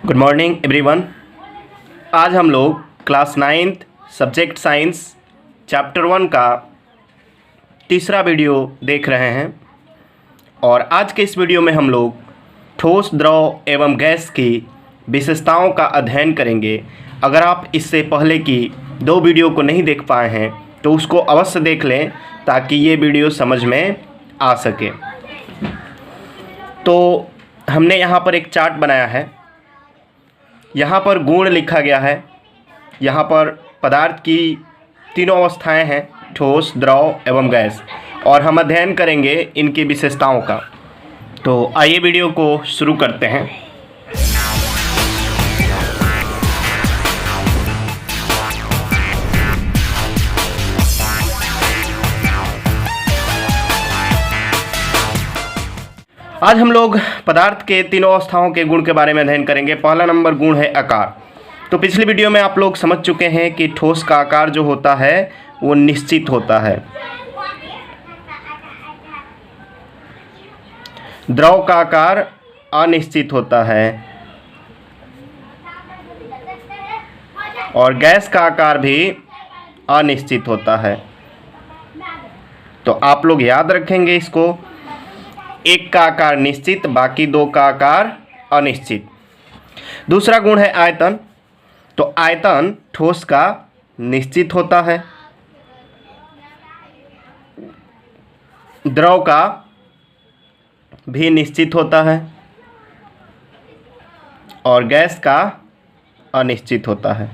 Good morning everyone. आज हम लोग class 9th subject science chapter 1 का तीसरा वीडियो देख रहे हैं और आज के इस वीडियो में हम लोग ठोस, द्रव एवं गैस की विशेषताओं का अध्ययन करेंगे। अगर आप इससे पहले की 2 वीडियो को नहीं देख पाए हैं तो उसको अवश्य देख लें ताकि ये वीडियो समझ में आ सके। तो हमने यहाँ पर एक चार्ट बनाया है। यहाँ पर गुण लिखा गया है। यहाँ पर पदार्थ की तीनों अवस्थाएं हैं, ठोस, द्रव एवं गैस, और हम अध्ययन करेंगे इनकी विशेषताओं का। तो आइए वीडियो को शुरू करते हैं। आज हम लोग पदार्थ के तीनों अवस्थाओं के गुण के बारे में अध्ययन करेंगे। पहला नंबर गुण है आकार। तो पिछली वीडियो में आप लोग समझ चुके हैं कि ठोस का आकार जो होता है वो निश्चित होता है, द्रव का आकार अनिश्चित होता है और गैस का आकार भी अनिश्चित होता है। तो आप लोग याद रखेंगे इसको, एक का आकार निश्चित, बाकी 2 का आकार अनिश्चित। दूसरा गुण है आयतन। तो आयतन ठोस का निश्चित होता है, द्रव का भी निश्चित होता है और गैस का अनिश्चित होता है।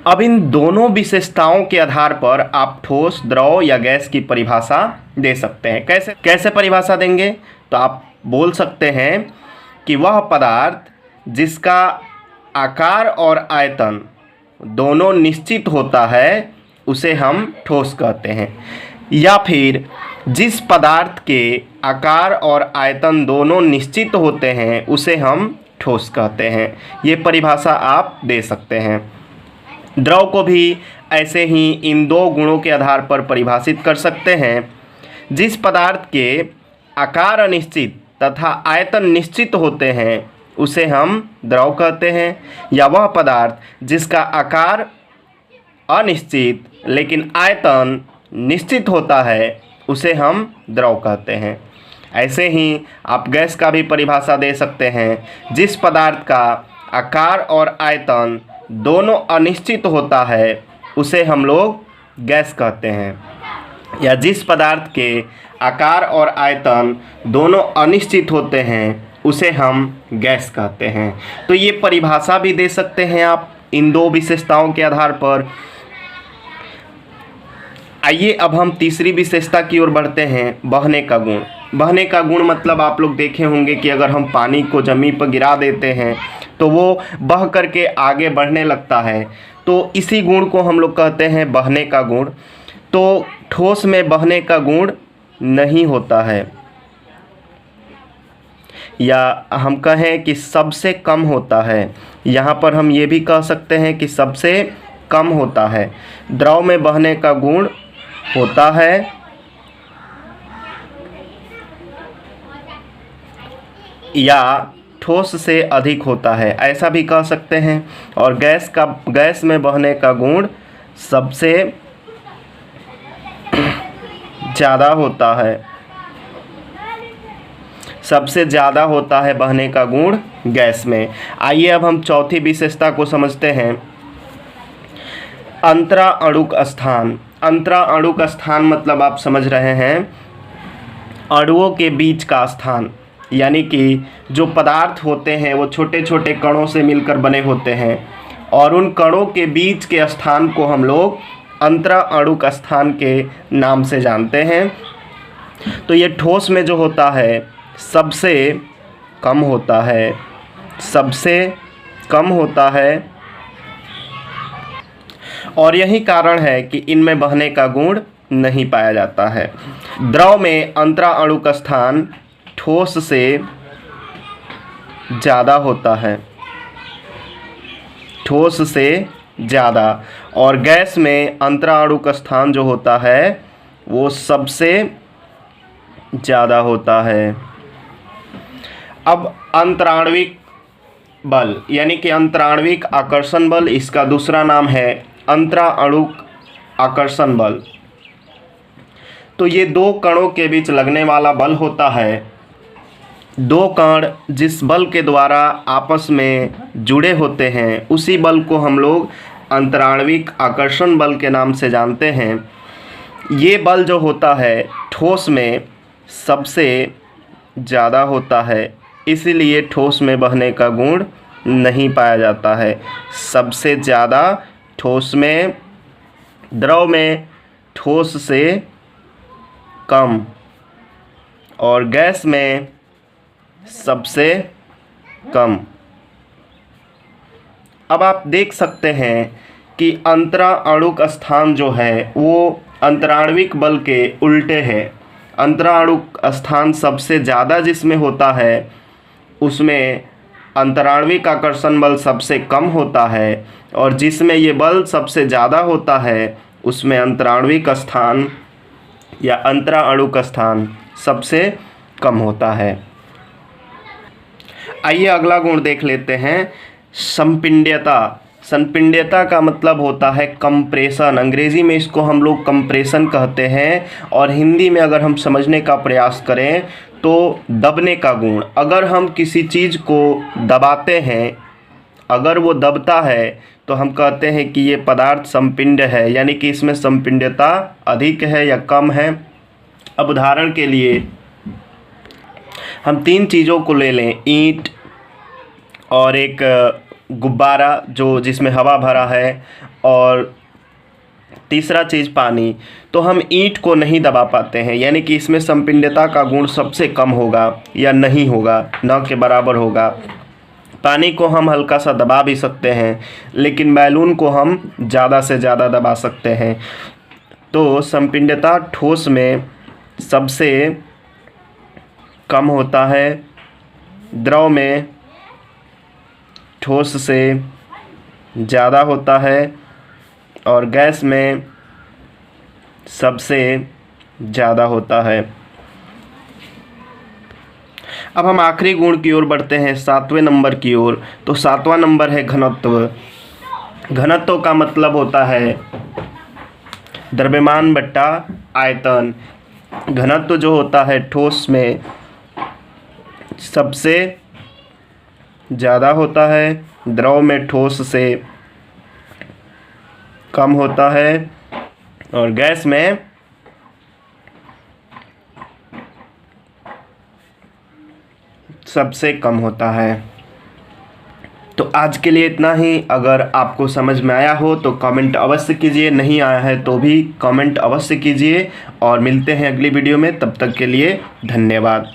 अब इन दोनों विशेषताओं के आधार पर आप ठोस, द्रव या गैस की परिभाषा दे सकते हैं। कैसे परिभाषा देंगे? तो आप बोल सकते हैं कि वह पदार्थ जिसका आकार और आयतन दोनों निश्चित होता है उसे हम ठोस कहते हैं, या फिर जिस पदार्थ के आकार और आयतन दोनों निश्चित होते हैं उसे हम ठोस कहते हैं। ये परिभाषा आप दे सकते हैं। द्रव को भी ऐसे ही इन 2 गुणों के आधार पर परिभाषित कर सकते हैं। जिस पदार्थ के आकार अनिश्चित तथा आयतन निश्चित होते हैं उसे हम द्रव कहते हैं, या वह पदार्थ जिसका आकार अनिश्चित लेकिन आयतन निश्चित होता है उसे हम द्रव कहते हैं। ऐसे ही आप गैस का भी परिभाषा दे सकते हैं। जिस पदार्थ का आकार और आयतन दोनों अनिश्चित होता है उसे हम लोग गैस कहते हैं, या जिस पदार्थ के आकार और आयतन दोनों अनिश्चित होते हैं उसे हम गैस कहते हैं। तो ये परिभाषा भी दे सकते हैं आप इन 2 विशेषताओं के आधार पर। आइए अब हम तीसरी विशेषता की ओर बढ़ते हैं, बहने का गुण। बहने का गुण मतलब आप लोग देखे होंगे कि अगर हम पानी को ज़मीन पर गिरा देते हैं तो वो बह करके आगे बढ़ने लगता है। तो इसी गुण को हम लोग कहते हैं बहने का गुण। तो ठोस में बहने का गुण नहीं होता है, या हम कहें कि सबसे कम होता है। यहाँ पर हम ये भी कह सकते हैं कि सबसे कम होता है। द्रव में बहने का गुण होता है या ठोस से अधिक होता है, ऐसा भी कह सकते हैं। और गैस में बहने का गुण सबसे ज़्यादा होता है। सबसे ज़्यादा होता है बहने का गुण गैस में। आइए अब हम चौथी विशेषता को समझते हैं, अंतरा अणुक स्थान। अंतरा अणुक स्थान मतलब आप समझ रहे हैं अणुओं के बीच का स्थान, यानी कि जो पदार्थ होते हैं वो छोटे छोटे कणों से मिलकर बने होते हैं और उन कणों के बीच के स्थान को हम लोग अंतरा अणुक स्थान के नाम से जानते हैं। तो ये ठोस में जो होता है सबसे कम होता है, सबसे कम होता है, और यही कारण है कि इनमें बहने का गुण नहीं पाया जाता है। द्रव में अंतरा अणुक स्थान ठोस से ज़्यादा होता है, ठोस से ज़्यादा, और गैस में अंतरा अणुक स्थान जो होता है वो सबसे ज़्यादा होता है। अब अंतराण्विक बल यानी कि अंतराण्विक आकर्षण बल, इसका दूसरा नाम है अंतराणुक आकर्षण बल। तो ये दो कणों के बीच लगने वाला बल होता है। दो कण जिस बल के द्वारा आपस में जुड़े होते हैं उसी बल को हम लोग अंतराण्विक आकर्षण बल के नाम से जानते हैं। ये बल जो होता है ठोस में सबसे ज़्यादा होता है, इसीलिए ठोस में बहने का गुण नहीं पाया जाता है। सबसे ज़्यादा ठोस में, द्रव में ठोस से कम, और गैस में सबसे कम। अब आप देख सकते हैं कि अंतराणुक स्थान जो है वो अंतराण्विक बल के उल्टे है। अंतराणुक स्थान सबसे ज़्यादा जिसमें होता है उसमें अंतराण्विक आकर्षण बल सबसे कम होता है, और जिसमें ये बल सबसे ज़्यादा होता है उसमें अंतराण्विक स्थान या अंतराणुक स्थान सबसे कम होता है। आइए अगला गुण देख लेते हैं, संपिंड्यता। संपिंड्यता का मतलब होता है कंप्रेशन। अंग्रेजी में इसको हम लोग कंप्रेशन कहते हैं, और हिंदी में अगर हम समझने का प्रयास करें तो दबने का गुण। अगर हम किसी चीज़ को दबाते हैं, अगर वो दबता है तो हम कहते हैं कि ये पदार्थ संपिंड है, यानी कि इसमें संपिंड्यता अधिक है या कम है। अब उदाहरण के लिए हम तीन चीज़ों को ले लें, ईंट और एक गुब्बारा जो जिसमें हवा भरा है, और तीसरा चीज़ पानी। तो हम ईंट को नहीं दबा पाते हैं, यानी कि इसमें संपिंड्यता का गुण सबसे कम होगा या नहीं होगा, न के बराबर होगा। पानी को हम हल्का सा दबा भी सकते हैं, लेकिन बैलून को हम ज़्यादा से ज़्यादा दबा सकते हैं। तो संपिंड्यता ठोस में सबसे कम होता है, द्रव में ठोस से ज़्यादा होता है, और गैस में सबसे ज़्यादा होता है। अब हम आखिरी गुण की ओर बढ़ते हैं, 7वें नंबर की ओर। तो 7वां नंबर है घनत्व। घनत्व का मतलब होता है द्रव्यमान बट्टा आयतन। घनत्व जो होता है ठोस में सबसे ज़्यादा होता है, द्रव में ठोस से कम होता है, और गैस में सबसे कम होता है। तो आज के लिए इतना ही। अगर आपको समझ में आया हो तो कमेंट अवश्य कीजिए, नहीं आया है तो भी कमेंट अवश्य कीजिए, और मिलते हैं अगली वीडियो में। तब तक के लिए धन्यवाद।